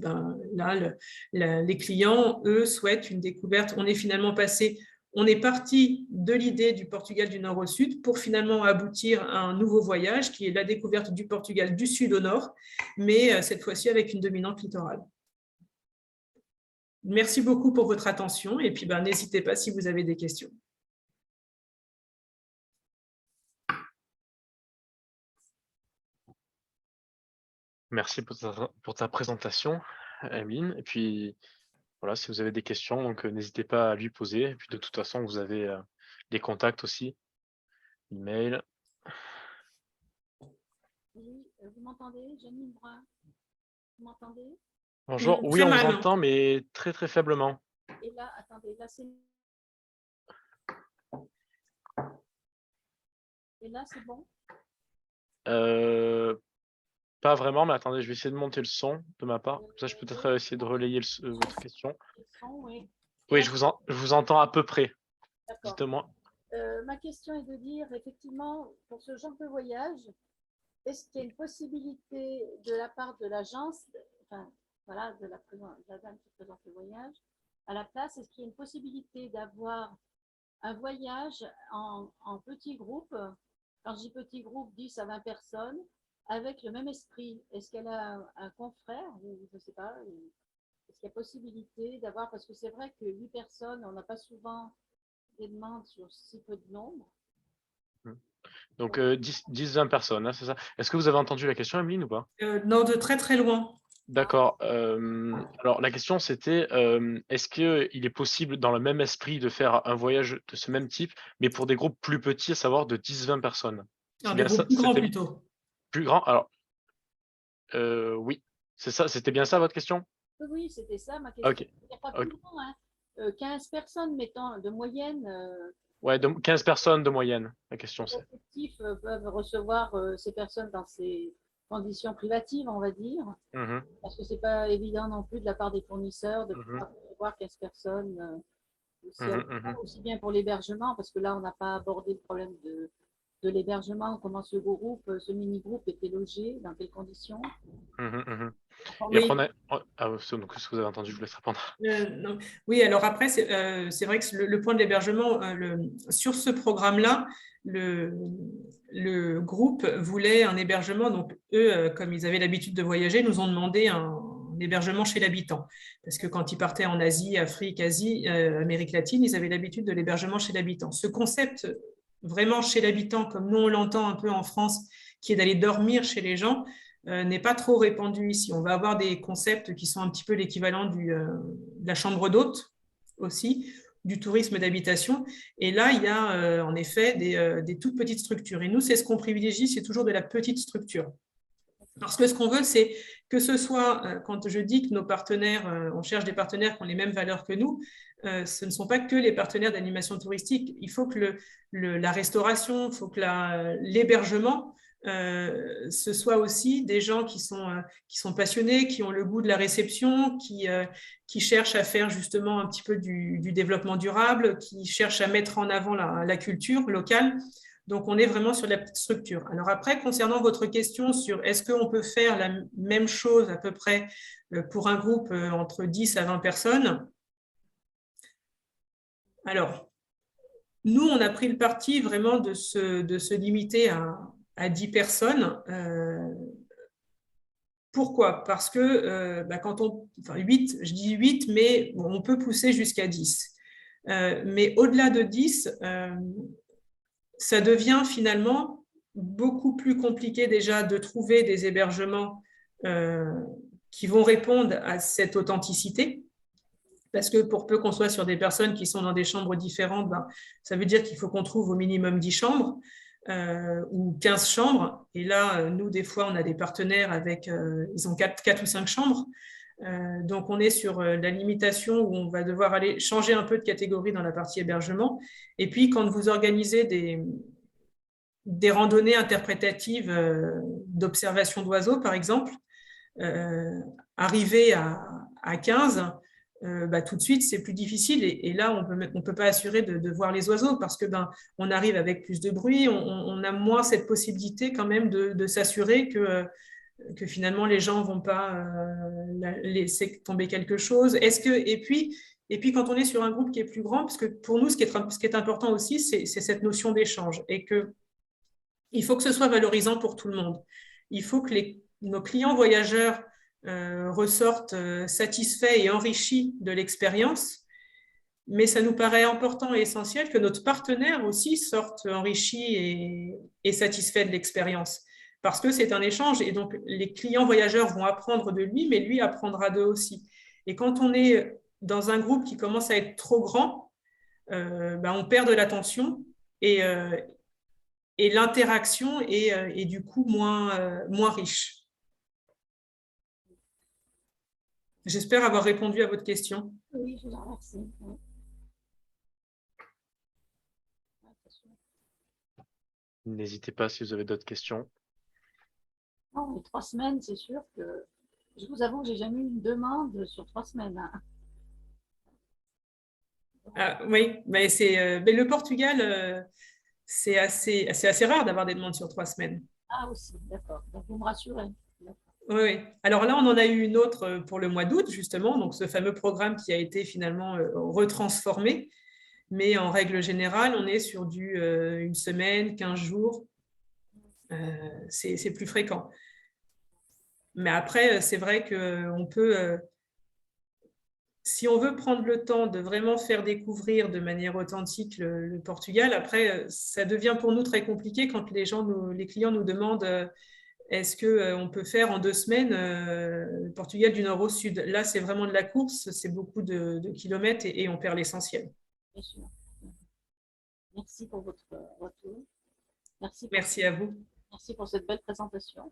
là, les clients, eux, souhaitent une découverte. On est parti de l'idée du Portugal du nord au sud pour finalement aboutir à un nouveau voyage qui est la découverte du Portugal du sud au nord, mais cette fois-ci avec une dominante littorale. Merci beaucoup pour votre attention et puis n'hésitez pas si vous avez des questions. Merci pour ta présentation, Emeline. Et puis, voilà, si vous avez des questions, donc n'hésitez pas à lui poser. Et puis, de toute façon, vous avez les contacts aussi, email. Oui, vous m'entendez, Janine Brun? Vous m'entendez? Bonjour. Oui, Très on vous mal. entend, mais très, très faiblement. Et là, attendez, là c'est... Et là, c'est bon? Pas vraiment, mais attendez, je vais essayer de monter le son de ma part. Comme ça, je peux peut-être Oui, essayer de relayer votre question. oui. Oui, Là, je vous entends à peu près. d'accord. Dites-moi. Ma question est de dire, effectivement, pour ce genre de voyage, est-ce qu'il y a une possibilité de la part de l'agence, enfin, voilà, de la dame qui présente le voyage, à la place, est-ce qu'il y a une possibilité d'avoir un voyage en petit groupe, quand je dis petit groupe, 10 à 20 personnes, avec le même esprit? Est-ce qu'elle a un confrère, ou je ne sais pas, est-ce qu'il y a possibilité d'avoir, parce que c'est vrai que 8 personnes, on n'a pas souvent des demandes sur si peu de nombre. Donc, 10-20 personnes, hein, c'est ça. Est-ce que vous avez entendu la question, Emeline, ou pas? Non, de très très loin. D'accord. Alors, la question, c'était, est-ce qu'il est possible, dans le même esprit, de faire un voyage de ce même type, mais pour des groupes plus petits, à savoir de 10-20 personnes? C'est Alors, des bien ça, groupes plus grands plutôt. plus grand? Alors, oui, c'est ça, c'était bien ça votre question? Oui, c'était ça ma question. Ok. Il n'y a pas plus Ok. grand, hein. 15 personnes, mettons, de moyenne. Ouais, 15 personnes de moyenne, la question Les c'est. effectifs peuvent recevoir ces personnes dans ces conditions privatives, on va dire, Mhm, parce que c'est pas évident non plus de la part des fournisseurs de mhm, pouvoir recevoir 15 personnes mhm, mhm, aussi bien pour l'hébergement, parce que là, on n'a pas abordé le problème de l'hébergement, comment ce mini-groupe était logé, dans quelles conditions. mhm, mhm. Et après, Oui. donc, ce que vous avez entendu, je vous laisse répondre. Non. Oui, alors après, c'est vrai que le point de l'hébergement, sur ce programme-là, le groupe voulait un hébergement. Donc, eux, comme ils avaient l'habitude de voyager, nous ont demandé un hébergement chez l'habitant. Parce que quand ils partaient en Asie, Afrique, Asie, Amérique latine, ils avaient l'habitude de l'hébergement chez l'habitant. Ce concept, vraiment chez l'habitant, comme nous on l'entend un peu en France, qui est d'aller dormir chez les gens, n'est pas trop répandu ici. On va avoir des concepts qui sont un petit peu l'équivalent de la chambre d'hôte aussi, du tourisme d'habitation. Et là, il y a en effet des toutes petites structures. Et nous, c'est ce qu'on privilégie, c'est toujours de la petite structure. Parce que ce qu'on veut, c'est que ce soit, quand je dis que nos partenaires, on cherche des partenaires qui ont les mêmes valeurs que nous, ce ne sont pas que les partenaires d'animation touristique. Il faut que la restauration, il faut que l'hébergement, ce soit aussi des gens qui sont passionnés, qui ont le goût de la réception, qui cherchent à faire justement un petit peu du développement durable, qui cherchent à mettre en avant la culture locale. Donc, on est vraiment sur la petite structure. Alors après, concernant votre question sur est-ce qu'on peut faire la même chose à peu près pour un groupe entre 10 à 20 personnes? Alors, nous, on a pris le parti vraiment de se limiter à 10 personnes. Pourquoi? Parce que quand enfin 8, je dis 8, mais on peut pousser jusqu'à 10. Mais au-delà de 10, ça devient finalement beaucoup plus compliqué déjà de trouver des hébergements qui vont répondre à cette authenticité. Parce que pour peu qu'on soit sur des personnes qui sont dans des chambres différentes, ça veut dire qu'il faut qu'on trouve au minimum 10 chambres ou 15 chambres. Et là, nous, des fois, on a des partenaires avec, ils ont 4 ou 5 chambres. Donc, on est sur la limitation où on va devoir aller changer un peu de catégorie dans la partie hébergement. Et puis, quand vous organisez des randonnées interprétatives d'observation d'oiseaux, par exemple, arriver à 15, tout de suite, c'est plus difficile. Et là, on ne peut pas assurer de voir les oiseaux parce que on arrive avec plus de bruit, on a moins cette possibilité quand même de s'assurer que finalement les gens ne vont pas laisser tomber quelque chose. Et puis, quand on est sur un groupe qui est plus grand, parce que pour nous, ce qui est important aussi, c'est cette notion d'échange et il faut que ce soit valorisant pour tout le monde. Il faut que nos clients voyageurs ressortent satisfaits et enrichis de l'expérience. Mais ça nous paraît important et essentiel que notre partenaire aussi sorte enrichi et satisfait de l'expérience. Parce que c'est un échange et donc les clients voyageurs vont apprendre de lui, mais lui apprendra d'eux aussi. Et quand on est dans un groupe qui commence à être trop grand, on perd de l'attention et l'interaction est du coup moins riche. J'espère avoir répondu à votre question. Oui, je vous en remercie. Oui. N'hésitez pas si vous avez d'autres questions. Non, mais 3 semaines, c'est sûr que je vous avoue que j'ai jamais eu une demande sur 3 semaines. Hein. Oui, mais mais le Portugal, c'est assez rare d'avoir des demandes sur 3 semaines. Ah aussi, d'accord. Donc vous me rassurez. Oui, oui. Alors là, on en a eu une autre pour le mois d'août, justement, donc ce fameux programme qui a été finalement retransformé. Mais en règle générale, on est sur une semaine, 15 jours. C'est plus fréquent. Mais après, c'est vrai qu'on peut, si on veut prendre le temps de vraiment faire découvrir de manière authentique le Portugal, après, ça devient pour nous très compliqué quand les clients nous demandent est-ce qu'on peut faire en 2 semaines le Portugal du nord au sud. Là, c'est vraiment de la course, c'est beaucoup de kilomètres et on perd l'essentiel. Bien sûr. Merci pour votre retour. Merci à vous. Merci pour cette belle présentation.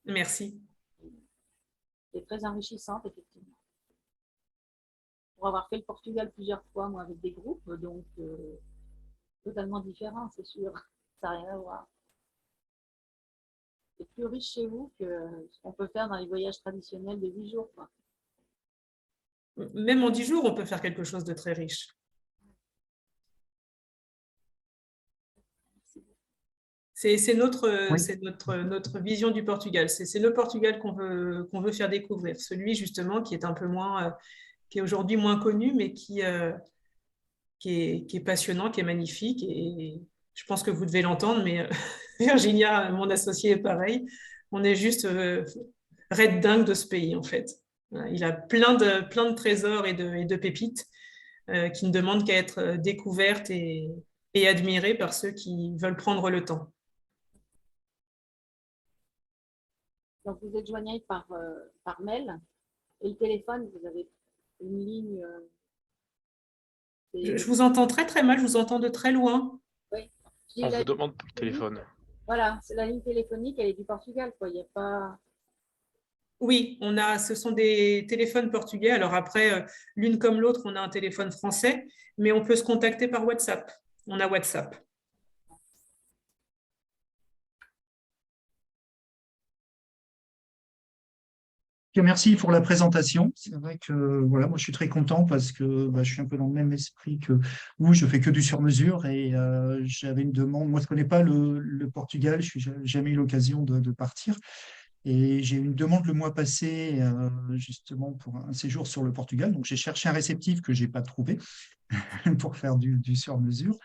Merci. C'est très enrichissante, effectivement. Pour avoir fait le Portugal plusieurs fois, moi, avec des groupes, donc totalement différents, c'est sûr. Ça n'a rien à voir. C'est plus riche chez vous que ce qu'on peut faire dans les voyages traditionnels de 8 jours. Quoi. Même en 10 jours, on peut faire quelque chose de très riche. C'est notre vision du Portugal. C'est le Portugal qu'on veut faire découvrir. Celui, justement, qui est un peu moins, qui est aujourd'hui moins connu, mais qui est passionnant, qui est magnifique. Et je pense que vous devez l'entendre, mais Virginia, mon associée, est pareil. On est juste red dingue de ce pays, en fait. Il a plein de trésors et de pépites qui ne demandent qu'à être découvertes et admirées par ceux qui veulent prendre le temps. Donc, vous êtes joignable par mail et le téléphone, vous avez une ligne. Je vous entends très très mal, je vous entends de très loin. Oui. On vous demande pour le téléphone. Voilà, c'est la ligne téléphonique, elle est du Portugal, quoi. Il n'y a pas. Oui, ce sont des téléphones portugais. Alors après, l'une comme l'autre, on a un téléphone français, mais on peut se contacter par WhatsApp. On a WhatsApp. Merci pour la présentation. C'est vrai que voilà, moi je suis très content parce que je suis un peu dans le même esprit que vous. Je fais que du sur-mesure et j'avais une demande. Moi, je ne connais pas le Portugal. Je n'ai jamais eu l'occasion de partir. Et j'ai eu une demande le mois passé justement pour un séjour sur le Portugal. Donc j'ai cherché un réceptif que je n'ai pas trouvé pour faire du sur-mesure.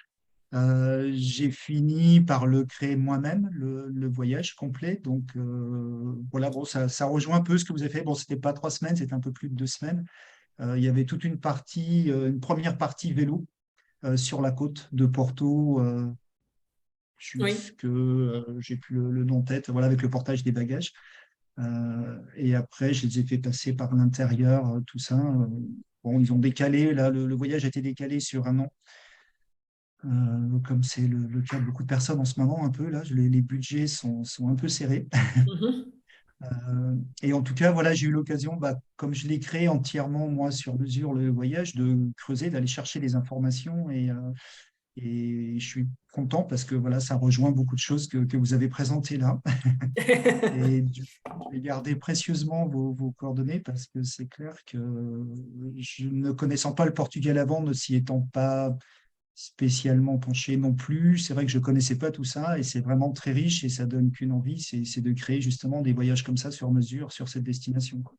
J'ai fini par le créer moi-même, le voyage complet. Donc voilà, bon, ça rejoint un peu ce que vous avez fait. Bon, c'était pas 3 semaines, c'était un peu plus de 2 semaines. Il y avait toute une partie, une première partie vélo sur la côte de Porto, jusque j'ai plus le nom en tête, voilà, avec le portage des bagages. Et après, je les ai fait passer par l'intérieur, tout ça. Bon, ils ont décalé, là, le voyage a été décalé sur 1 an. Comme c'est le cas de beaucoup de personnes en ce moment, un peu là, les budgets sont un peu serrés. Et en tout cas, voilà, j'ai eu l'occasion, comme je l'ai créé entièrement moi sur mesure le voyage, de creuser, d'aller chercher les informations et je suis content parce que voilà, ça rejoint beaucoup de choses que vous avez présentées là. Et je vais garder précieusement vos coordonnées parce que c'est clair que je ne connaissant pas le Portugal avant, ne s'y étant pas spécialement penché non plus. C'est vrai que je ne connaissais pas tout ça et c'est vraiment très riche et ça donne qu'une envie, c'est de créer justement des voyages comme ça sur mesure sur cette destination. Quoi.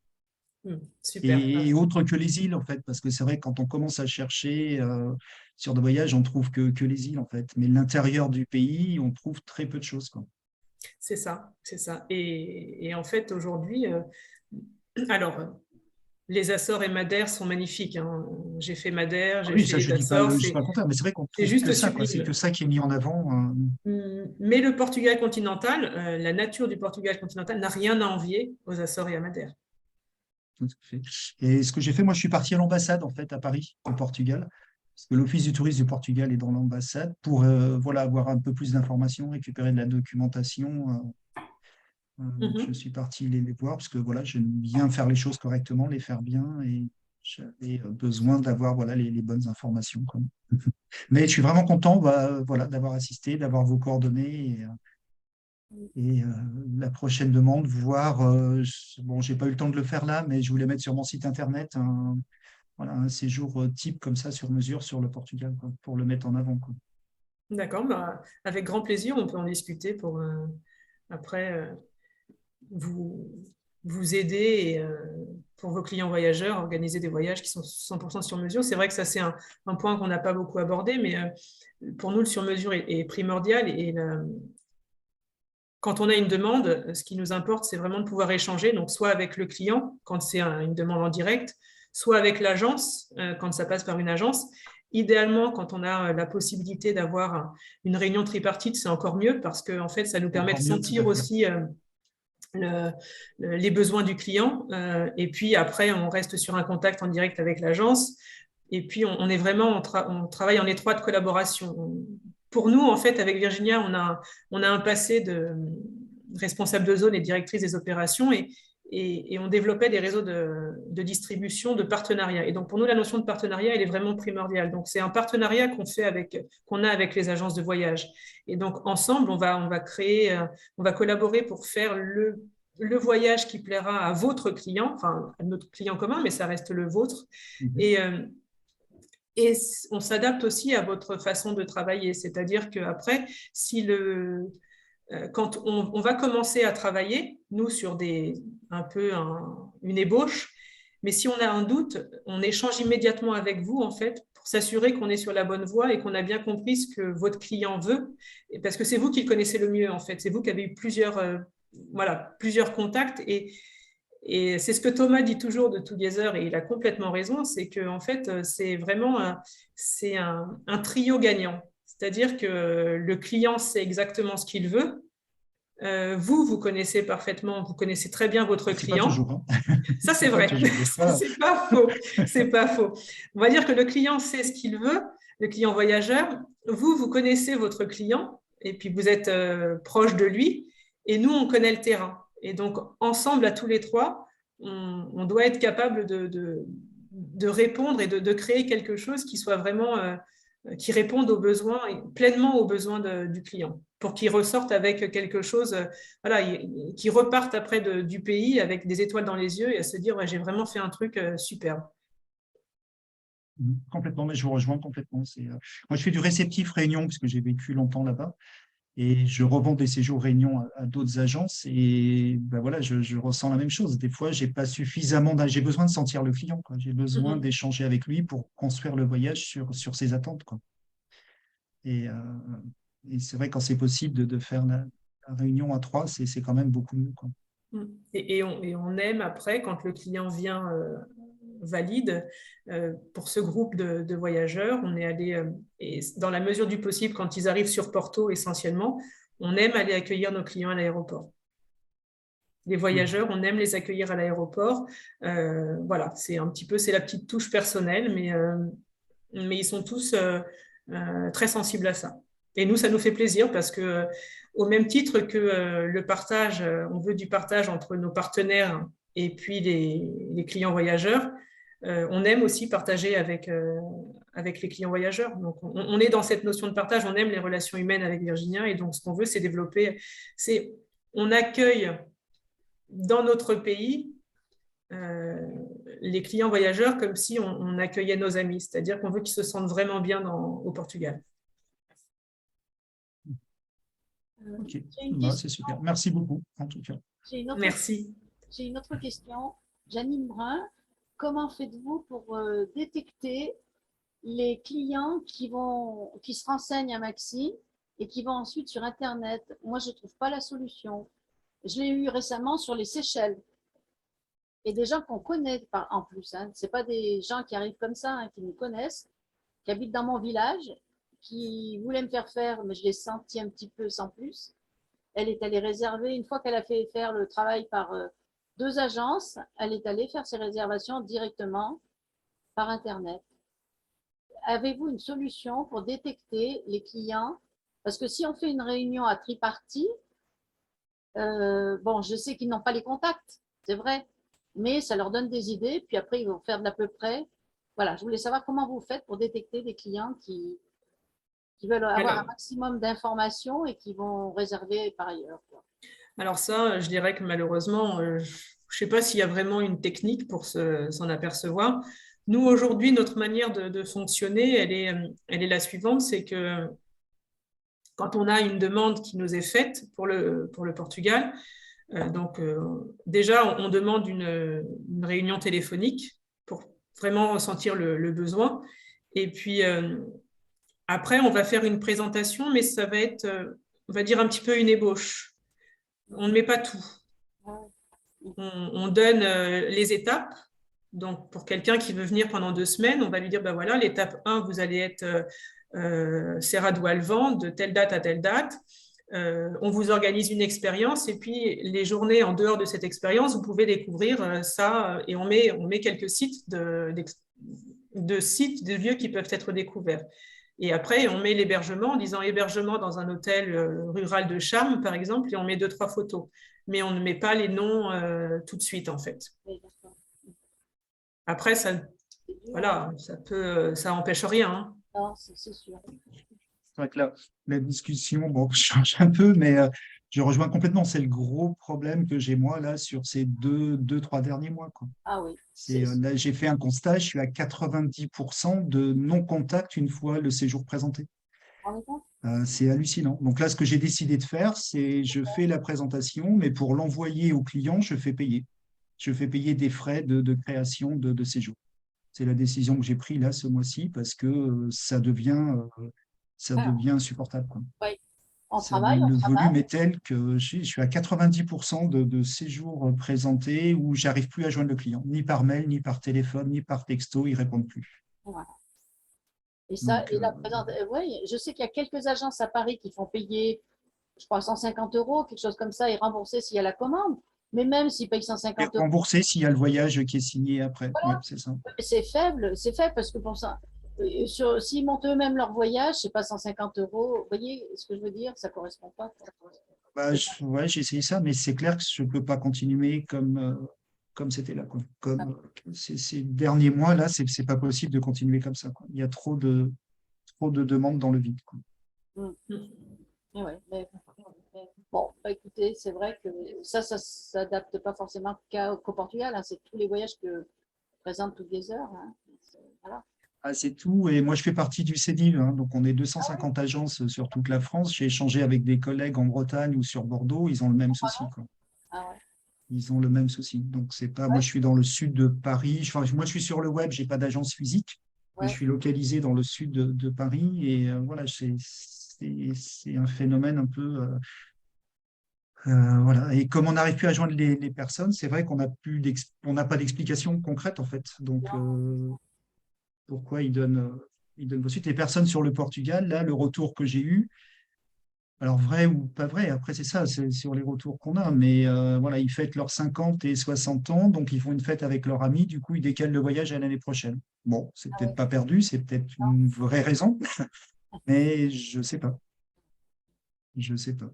Super. Et autre que les îles, en fait, parce que c'est vrai que quand on commence à chercher sur des voyages, on trouve que les îles, en fait. Mais l'intérieur du pays, on trouve très peu de choses. Quoi. C'est ça, c'est ça. Et en fait, aujourd'hui, Alors, les Açores et Madère sont magnifiques, hein. J'ai fait Madère, j'ai Oui, fait ça, je les dis pas Açores, le, je dis pas le contraire, mais c'est vrai qu'on c'est trouve que juste ça, quoi. C'est sublime. que ça qui est mis en avant. Mais le Portugal continental, la nature du Portugal continental n'a rien à envier aux Açores et à Madère. Tout à fait. Et ce que j'ai fait, moi, je suis parti à l'ambassade, en fait, à Paris, au Portugal, parce que l'Office du tourisme du Portugal est dans l'ambassade, pour voilà, avoir un peu plus d'informations, récupérer de la documentation. Donc, je Mhm. suis parti les voir, parce que voilà, j'aime bien faire les choses correctement, les faire bien, et j'avais besoin d'avoir voilà, les bonnes informations, quoi. Mais je suis vraiment content bah, voilà, d'avoir assisté, d'avoir vos coordonnées. Et la prochaine demande, voir, bon, j'ai pas eu le temps de le faire là, mais je voulais mettre sur mon site internet voilà, un séjour type comme ça sur mesure sur le Portugal, quoi, pour le mettre en avant, quoi. D'accord, bah, avec grand plaisir, on peut en discuter pour après vous, vous aider et, pour vos clients voyageurs, organiser des voyages qui sont 100% sur mesure. C'est vrai que ça, c'est un point qu'on n'a pas beaucoup abordé, mais pour nous, le sur mesure est primordial. Et quand on a une demande, ce qui nous importe, c'est vraiment de pouvoir échanger, donc soit avec le client, quand c'est une demande en direct, soit avec l'agence, quand ça passe par une agence. Idéalement, quand on a la possibilité d'avoir une réunion tripartite, c'est encore mieux parce que en fait, ça nous permet de Encore mieux, tout sentir à fait. aussi les besoins du client. Et puis après, on reste sur un contact en direct avec l'agence. Et puis, on est vraiment, on travaille en étroite collaboration. Pour nous, en fait, avec Virginia, on a un passé de responsable de zone et directrice des opérations et on développait des réseaux de distribution, de partenariat. Et donc, pour nous, la notion de partenariat, elle est vraiment primordiale. Donc, c'est un partenariat qu'on a avec les agences de voyage. Et donc, ensemble, on va créer, on va collaborer pour faire le voyage qui plaira à votre client, enfin, à notre client commun, mais ça reste le vôtre. Mhm. Et, et on s'adapte aussi à votre façon de travailler. C'est-à-dire qu'après, si quand on va commencer à travailler, nous, sur un peu une ébauche, mais si on a un doute, on échange immédiatement avec vous, en fait, pour s'assurer qu'on est sur la bonne voie et qu'on a bien compris ce que votre client veut, parce que c'est vous qui le connaissez le mieux, en fait. C'est vous qui avez eu plusieurs contacts et c'est ce que Thomas dit toujours de Together, et il a complètement raison, c'est que en fait, c'est vraiment un trio gagnant. C'est-à-dire que le client sait exactement ce qu'il veut. Vous connaissez parfaitement, vous connaissez très bien votre C'est pas client. toujours, hein. Ça, c'est C'est pas vrai. toujours. Des fois, C'est pas faux. C'est pas faux. On va dire que le client sait ce qu'il veut, le client voyageur. Vous connaissez votre client et puis vous êtes proche de lui. Et nous, on connaît le terrain. Et donc, ensemble, à tous les trois, on doit être capable de répondre et de créer quelque chose qui soit vraiment, qui réponde aux besoins, pleinement aux besoins du client, pour qu'il ressorte avec quelque chose, voilà, qui repartent après du pays avec des étoiles dans les yeux et à se dire, ouais, j'ai vraiment fait un truc superbe. complètement, mais je vous rejoins complètement. Moi, je fais du réceptif réunion parce que j'ai vécu longtemps là-bas. Et je revends des séjours réunions à d'autres agences et ben voilà, je ressens la même chose. Des fois, j'ai pas suffisamment, j'ai besoin de sentir le client, quoi. J'ai besoin Mhm. d'échanger avec lui pour construire le voyage sur ses attentes, quoi. Et, euh, et c'est vrai, quand c'est possible de faire la réunion à trois, c'est quand même beaucoup mieux, quoi. Et on aime après, quand le client vient valide, pour ce groupe de voyageurs, on est allé, et dans la mesure du possible, quand ils arrivent sur Porto essentiellement, on aime aller accueillir nos clients à l'aéroport. Les Mm. voyageurs, on aime les accueillir à l'aéroport. Voilà, c'est un petit peu, c'est la petite touche personnelle, mais ils sont tous très sensibles à ça. Et nous, ça nous fait plaisir parce que, au même titre que le partage, on veut du partage entre nos partenaires et puis les clients voyageurs, on aime aussi partager avec les clients voyageurs. Donc, on est dans cette notion de partage, on aime les relations humaines avec Virginia, et donc ce qu'on veut, c'est développer, on accueille dans notre pays euh, les clients voyageurs comme si on accueillait nos amis, c'est-à-dire qu'on veut qu'ils se sentent vraiment bien au Portugal. Ok, J'ai une bah, c'est question, super. Merci beaucoup, en tout cas. j'ai une autre, Merci. j'ai une autre question. Janine Brun, comment faites-vous pour détecter les clients qui se renseignent à Maxi et qui vont ensuite sur Internet? Moi, je ne trouve pas la solution. Je l'ai eu récemment sur les Seychelles. et des gens qu'on connaît en plus. Hein. Ce pas des gens qui arrivent comme ça, hein, qui nous connaissent, qui habitent dans mon village, qui voulaient me faire faire, mais je les sentis un petit peu sans plus. Elle est allée réserver, une fois qu'elle a fait faire le travail par 2 agences, elle est allée faire ses réservations directement par Internet. Avez-vous une solution pour détecter les clients? Parce que si on fait une réunion à tripartie, bon, je sais qu'ils n'ont pas les contacts, c'est vrai, mais ça leur donne des idées, puis après, ils vont faire de l'à peu près. Voilà, je voulais savoir comment vous faites pour détecter des clients qui veulent avoir un maximum d'informations et qui vont réserver par ailleurs. Alors ça, je dirais que malheureusement, je ne sais pas s'il y a vraiment une technique pour s'en apercevoir. Nous, aujourd'hui, notre manière de fonctionner, elle est la suivante, c'est que quand on a une demande qui nous est faite pour le Portugal, déjà, on demande une réunion téléphonique pour vraiment ressentir le besoin. Et puis, après, on va faire une présentation, mais ça va être, on va dire, un petit peu une ébauche. On ne met pas tout. On donne les étapes. Donc, pour quelqu'un qui veut venir pendant 2 semaines, on va lui dire, ben voilà, l'étape 1, vous allez être Serra do Alvão de telle date à telle date. On vous organise une expérience et puis les journées en dehors de cette expérience, vous pouvez découvrir ça et on met quelques sites de sites, de lieux qui peuvent être découverts. Et après, on met l'hébergement en disant hébergement dans un hôtel rural de Charmes, par exemple, et on met 2-3 photos. Mais on ne met pas les noms tout de suite, en fait. Après, ça, voilà, ça n'empêche rien. Hein. Non, c'est sûr. C'est vrai que la discussion, bon, change un peu, mais je rejoins complètement. C'est le gros problème que j'ai moi là sur ces 3 derniers mois, quoi. Ah oui. Là, j'ai fait un constat, je suis à 90% de non-contact une fois le séjour présenté. C'est hallucinant. Donc là, ce que j'ai décidé de faire, c'est je fais la présentation, mais pour l'envoyer au client, je fais payer. Je fais payer des frais de création de séjour. C'est la décision que j'ai prise là ce mois-ci parce que ça devient insupportable, quoi. Oui. Le volume est tel que je suis à 90% de séjours présentés où j'arrive plus à joindre le client, ni par mail, ni par téléphone, ni par texto, ils ne répondent plus. Voilà. Et ça, donc, oui, je sais qu'il y a quelques agences à Paris qui font payer, je crois, 150 €, quelque chose comme ça, et rembourser s'il y a la commande. Mais même s'ils payent 150 €. Rembourser s'il y a le voyage qui est signé après. Voilà. Ouais, c'est ça. C'est faible parce que pour ça, s'ils montent eux-mêmes leur voyage, c'est pas 150 €. Vous voyez ce que je veux dire? Ça correspond pas. Bah, ouais, j'ai essayé ça, mais c'est clair que je ne peux pas continuer comme c'était là, quoi. Comme ces derniers mois, là, c'est pas possible de continuer comme ça, quoi. Il y a trop de demandes dans le vide, quoi. Ouais, bon, écoutez, c'est vrai que ça s'adapte pas forcément qu'au Portugal. Hein. C'est tous les voyages que présentent toutes les heures. Hein. Voilà. Ah, c'est tout. Et moi, je fais partie du CEDIV, hein, donc on est 250 agences sur toute la France. J'ai échangé avec des collègues en Bretagne ou sur Bordeaux. Ils ont le même souci, quoi. Ah ouais. Ils ont le même souci. Donc, c'est pas. Moi, je suis dans le sud de Paris. Moi, je suis sur le web. J'ai pas d'agence physique, mais je suis localisé dans le sud de Paris. Et voilà, c'est un phénomène un peu. Voilà. Et comme on n'arrive plus à joindre les personnes, c'est vrai qu'on n'a pas d'explication concrète, en fait. Donc, pourquoi ils donnent vos suites. Les personnes sur le Portugal, là, le retour que j'ai eu, alors vrai ou pas vrai, après c'est ça, c'est sur les retours qu'on a, mais voilà, ils fêtent leurs 50 et 60 ans, donc ils font une fête avec leurs amis, du coup ils décalent le voyage à l'année prochaine. Bon, c'est peut-être pas perdu, c'est peut-être une vraie raison, mais je sais pas. Je sais pas.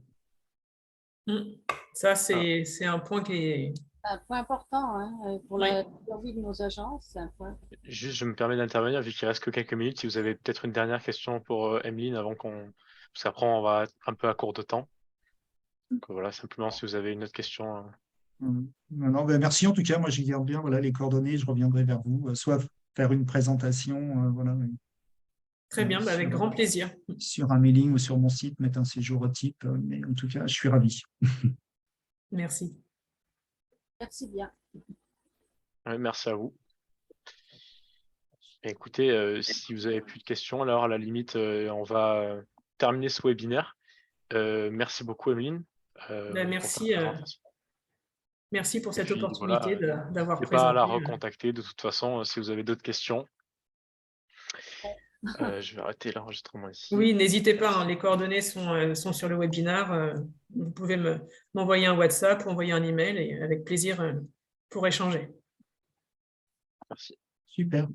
Ça, c'est un point qui est… Un point important hein, pour la survie de nos agences. C'est un point. Juste, je me permets d'intervenir vu qu'il reste que quelques minutes. Si vous avez peut-être une dernière question pour Emeline avant qu'on… Parce qu'après, on va être un peu à court de temps. Donc voilà, simplement si vous avez une autre question. Non, ben, merci en tout cas, moi j'y garde bien voilà, les coordonnées, je reviendrai vers vous, soit faire une présentation, voilà. Très bien, avec grand plaisir. Sur un mailing ou sur mon site, mettre un séjour type, mais en tout cas, je suis ravi. Merci. Merci bien. Ouais, merci à vous. Écoutez, si vous n'avez plus de questions, alors à la limite, on va terminer ce webinaire. Merci beaucoup, Emeline. Merci. Merci pour Et cette puis opportunité voilà, d'avoir n'hésitez pas à la présenté. recontacter de toute façon, si vous avez d'autres questions. Je vais arrêter l'enregistrement ici. Oui, n'hésitez pas, hein, Merci. les coordonnées sont sur le webinaire. Vous pouvez m'envoyer un WhatsApp ou envoyer un email et avec plaisir pour échanger. Merci. Super.